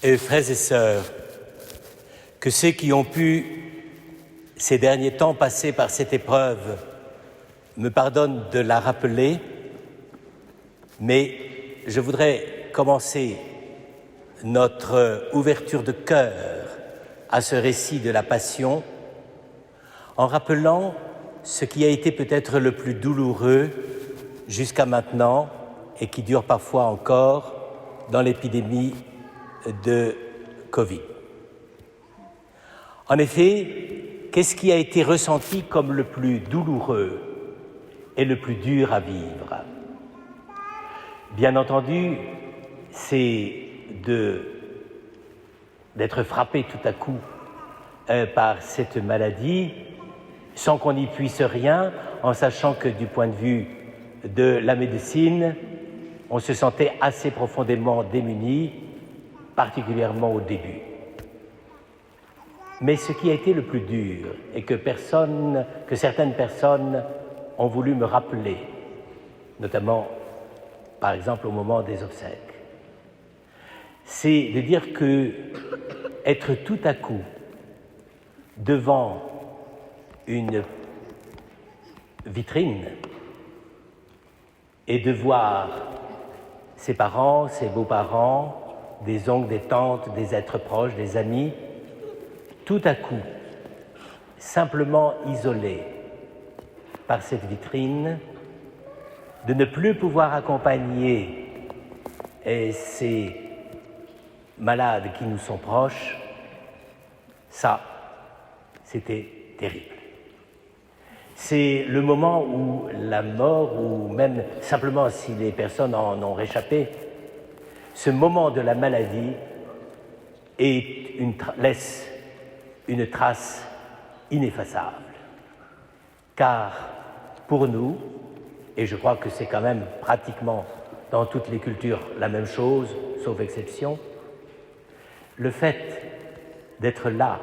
Frères et sœurs, que ceux qui ont pu, ces derniers temps, passer par cette épreuve me pardonnent de la rappeler, mais je voudrais commencer notre ouverture de cœur à ce récit de la Passion en rappelant ce qui a été peut-être le plus douloureux jusqu'à maintenant et qui dure parfois encore dans l'épidémie de Covid. En effet, qu'est-ce qui a été ressenti comme le plus douloureux et le plus dur à vivre? Bien entendu, c'est d'être frappé tout à coup par cette maladie sans qu'on n'y puisse rien, en sachant que du point de vue de la médecine, on se sentait assez profondément démuni, particulièrement au début. Mais ce qui a été le plus dur et que certaines personnes ont voulu me rappeler, notamment par exemple au moment des obsèques, c'est de dire que être tout à coup devant une vitrine et de voir ses parents, ses beaux-parents, des oncles, des tantes, des êtres proches, des amis, tout à coup, simplement isolés par cette vitrine, de ne plus pouvoir accompagner ces malades qui nous sont proches, ça, c'était terrible. C'est le moment où la mort, ou même simplement si les personnes en ont réchappé, ce moment de la maladie laisse une trace ineffaçable. Car pour nous, et je crois que c'est quand même pratiquement dans toutes les cultures la même chose, sauf exception, le fait d'être là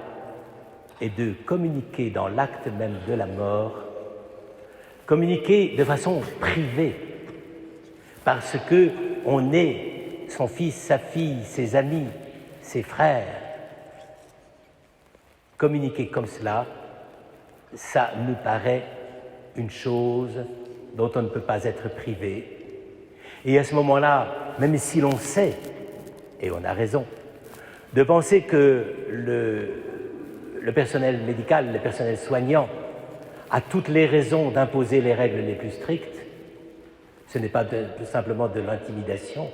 et de communiquer dans l'acte même de la mort, communiquer de façon privée, parce que on est son fils, sa fille, ses amis, ses frères. Communiquer comme cela, ça nous paraît une chose dont on ne peut pas être privé. Et à ce moment-là, même si l'on sait, et on a raison, de penser que le personnel médical, le personnel soignant, a toutes les raisons d'imposer les règles les plus strictes, ce n'est pas tout simplement de l'intimidation.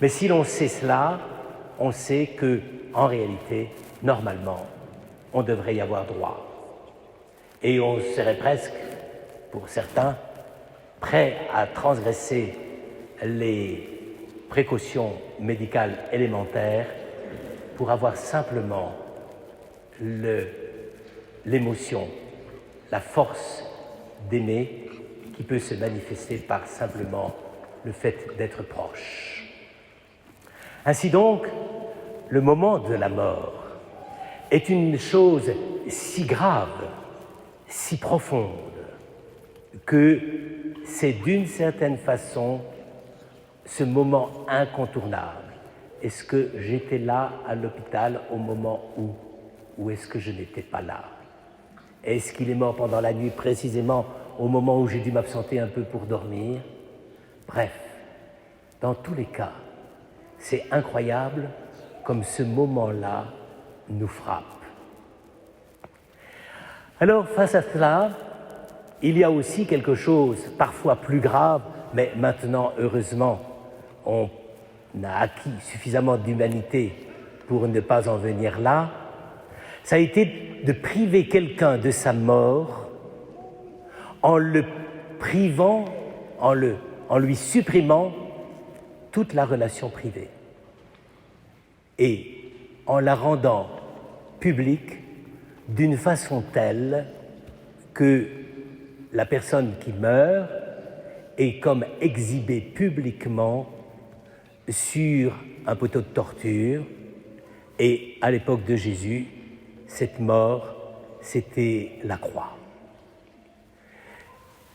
Mais si l'on sait cela, on sait que, en réalité, normalement, on devrait y avoir droit. Et on serait presque, pour certains, prêt à transgresser les précautions médicales élémentaires pour avoir simplement l'émotion, la force d'aimer qui peut se manifester par simplement le fait d'être proche. Ainsi donc, le moment de la mort est une chose si grave, si profonde, que c'est d'une certaine façon ce moment incontournable. Est-ce que j'étais là à l'hôpital au moment ou est-ce que je n'étais pas là? Est-ce qu'il est mort pendant la nuit précisément au moment où j'ai dû m'absenter un peu pour dormir? Bref, dans tous les cas, c'est incroyable comme ce moment-là nous frappe. Alors, face à cela, il y a aussi quelque chose parfois plus grave, mais maintenant, heureusement, on a acquis suffisamment d'humanité pour ne pas en venir là. Ça a été de priver quelqu'un de sa mort en le privant, en lui supprimant toute la relation privée et en la rendant publique d'une façon telle que la personne qui meurt est comme exhibée publiquement sur un poteau de torture. Et à l'époque de Jésus, cette mort, c'était la croix.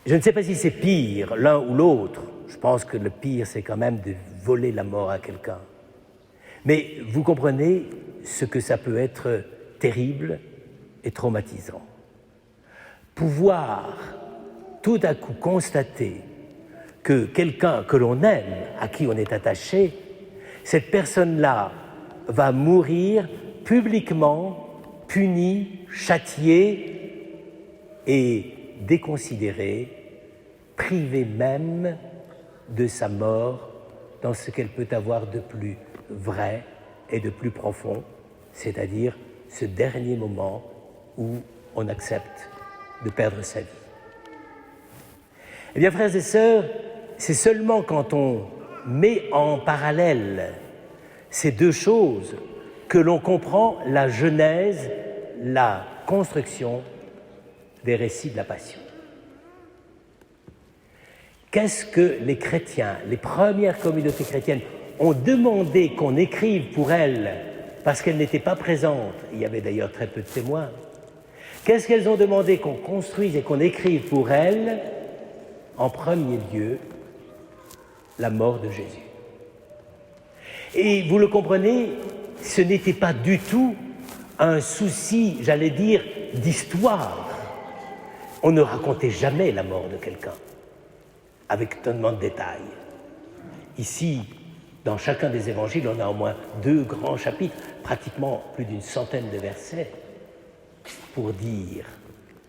Je ne sais pas si c'est pire l'un ou l'autre. Je pense que le pire, c'est quand même de voler la mort à quelqu'un. Mais vous comprenez ce que ça peut être terrible et traumatisant. Pouvoir tout à coup constater que quelqu'un que l'on aime, à qui on est attaché, cette personne-là va mourir publiquement, punie, châtiée et déconsidérée, privée même de sa mort dans ce qu'elle peut avoir de plus vrai et de plus profond, c'est-à-dire ce dernier moment où on accepte de perdre sa vie. Eh bien, frères et sœurs, c'est seulement quand on met en parallèle ces deux choses que l'on comprend la genèse, la construction des récits de la Passion. Qu'est-ce que les chrétiens, les premières communautés chrétiennes, ont demandé qu'on écrive pour elles parce qu'elles n'étaient pas présentes? Il y avait d'ailleurs très peu de témoins. Qu'est-ce qu'elles ont demandé qu'on construise et qu'on écrive pour elles? En premier lieu, la mort de Jésus. Et vous le comprenez, ce n'était pas du tout un souci, j'allais dire, d'histoire. On ne racontait jamais la mort de quelqu'un, avec tellement de détails. Ici, dans chacun des évangiles, on a au moins 2 grands chapitres, pratiquement plus d'une centaine de versets, pour dire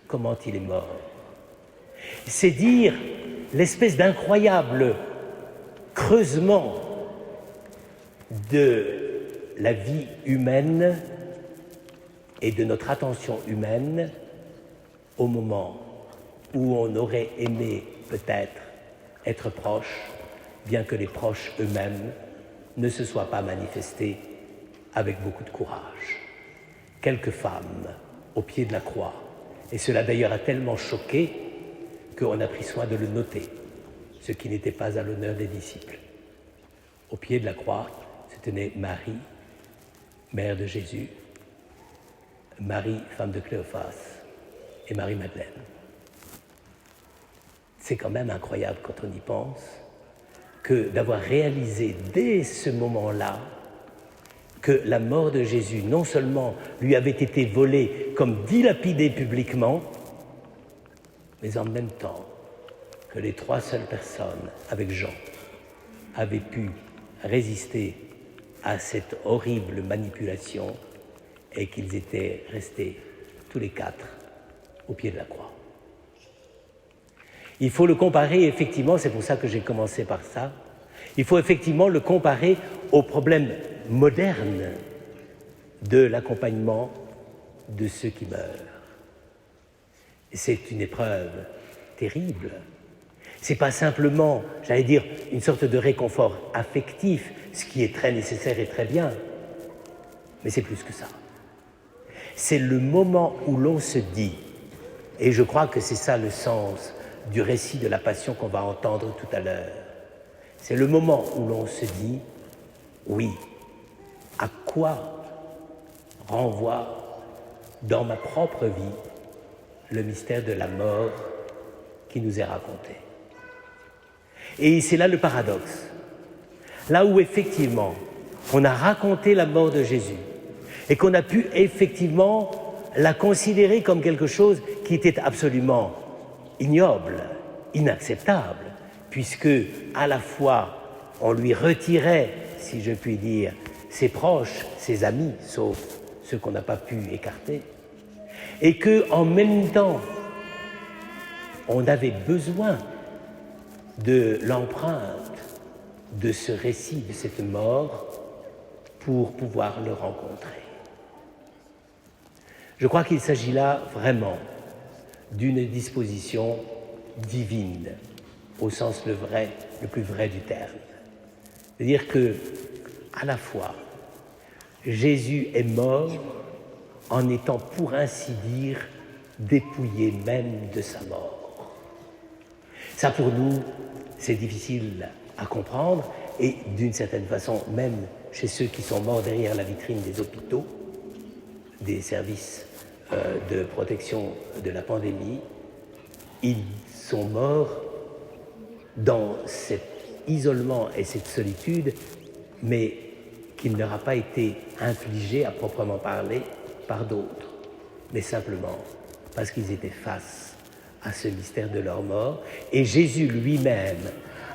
comment il est mort. C'est dire l'espèce d'incroyable creusement de la vie humaine et de notre attention humaine au moment où on aurait aimé peut-être être proche, bien que les proches eux-mêmes ne se soient pas manifestés avec beaucoup de courage. Quelques femmes au pied de la croix, et cela d'ailleurs a tellement choqué qu'on a pris soin de le noter, ce qui n'était pas à l'honneur des disciples. Au pied de la croix se tenait Marie, mère de Jésus, Marie, femme de Cléophas, et Marie-Madeleine. C'est quand même incroyable quand on y pense que d'avoir réalisé dès ce moment-là que la mort de Jésus non seulement lui avait été volée comme dilapidée publiquement, mais en même temps que les 3 seules personnes, avec Jean, avaient pu résister à cette horrible manipulation et qu'ils étaient restés tous les 4 au pied de la croix. Il faut le comparer, effectivement, c'est pour ça que j'ai commencé par ça, il faut effectivement le comparer aux problèmes modernes de l'accompagnement de ceux qui meurent. C'est une épreuve terrible. C'est pas simplement, j'allais dire, une sorte de réconfort affectif, ce qui est très nécessaire et très bien, mais c'est plus que ça. C'est le moment où l'on se dit, et je crois que c'est ça le sens du récit de la Passion qu'on va entendre tout à l'heure, c'est le moment où l'on se dit, oui, à quoi renvoie dans ma propre vie le mystère de la mort qui nous est raconté. Et c'est là le paradoxe. Là où effectivement on a raconté la mort de Jésus et qu'on a pu effectivement la considérer comme quelque chose qui était absolument ignoble, inacceptable, puisque à la fois on lui retirait, si je puis dire, ses proches, ses amis, sauf ceux qu'on n'a pas pu écarter, et qu'en même temps, on avait besoin de l'empreinte de ce récit, de cette mort, pour pouvoir le rencontrer. Je crois qu'il s'agit là vraiment d'une disposition divine, au sens le plus vrai du terme. C'est-à-dire que, à la fois, Jésus est mort en étant, pour ainsi dire, dépouillé même de sa mort. Ça, pour nous, c'est difficile à comprendre, et d'une certaine façon, même chez ceux qui sont morts derrière la vitrine des hôpitaux, des services de protection de la pandémie, ils sont morts dans cet isolement et cette solitude, mais qu'il n'aura pas été infligé à proprement parler par d'autres, mais simplement parce qu'ils étaient face à ce mystère de leur mort. Et Jésus lui-même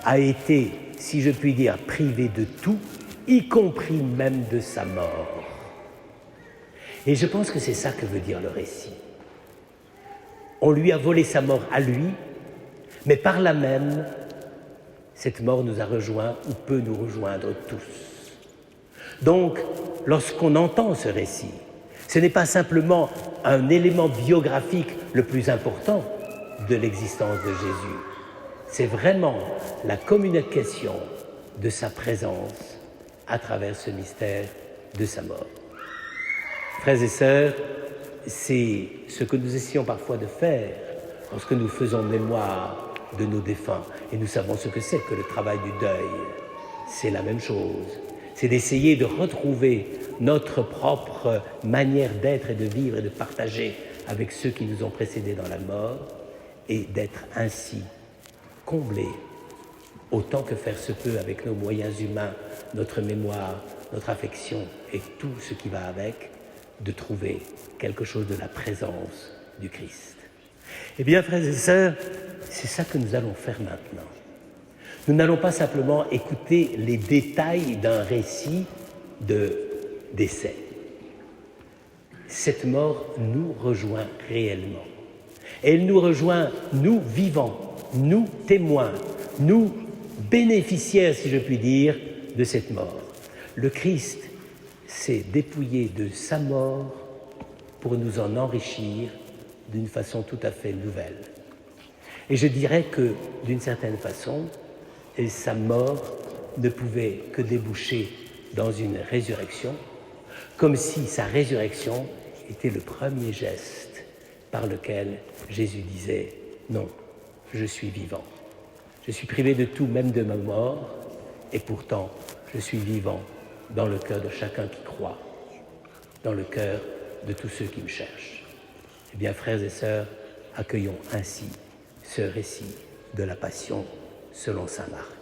a été, si je puis dire, privé de tout, y compris même de sa mort. Et je pense que c'est ça que veut dire le récit. On lui a volé sa mort à lui, mais par là même, cette mort nous a rejoints ou peut nous rejoindre tous. Donc, lorsqu'on entend ce récit, ce n'est pas simplement un élément biographique le plus important de l'existence de Jésus, c'est vraiment la communication de sa présence à travers ce mystère de sa mort. Frères et sœurs, c'est ce que nous essayons parfois de faire lorsque nous faisons mémoire de nos défunts. Et nous savons ce que c'est que le travail du deuil. C'est la même chose. C'est d'essayer de retrouver notre propre manière d'être et de vivre et de partager avec ceux qui nous ont précédés dans la mort et d'être ainsi comblés, autant que faire se peut avec nos moyens humains, notre mémoire, notre affection et tout ce qui va avec, de trouver quelque chose de la présence du Christ. Eh bien, frères et sœurs, c'est ça que nous allons faire maintenant. Nous n'allons pas simplement écouter les détails d'un récit de décès. Cette mort nous rejoint réellement. Elle nous rejoint, nous vivants, nous témoins, nous bénéficiaires, si je puis dire, de cette mort. Le Christ s'est dépouillé de sa mort pour nous en enrichir d'une façon tout à fait nouvelle. Et je dirais que, d'une certaine façon, sa mort ne pouvait que déboucher dans une résurrection, comme si sa résurrection était le premier geste par lequel Jésus disait « Non, je suis vivant. Je suis privé de tout, même de ma mort, et pourtant je suis vivant dans le cœur de chacun qui croit, dans le cœur de tous ceux qui me cherchent. » Eh bien, frères et sœurs, accueillons ainsi ce récit de la Passion selon saint Marc.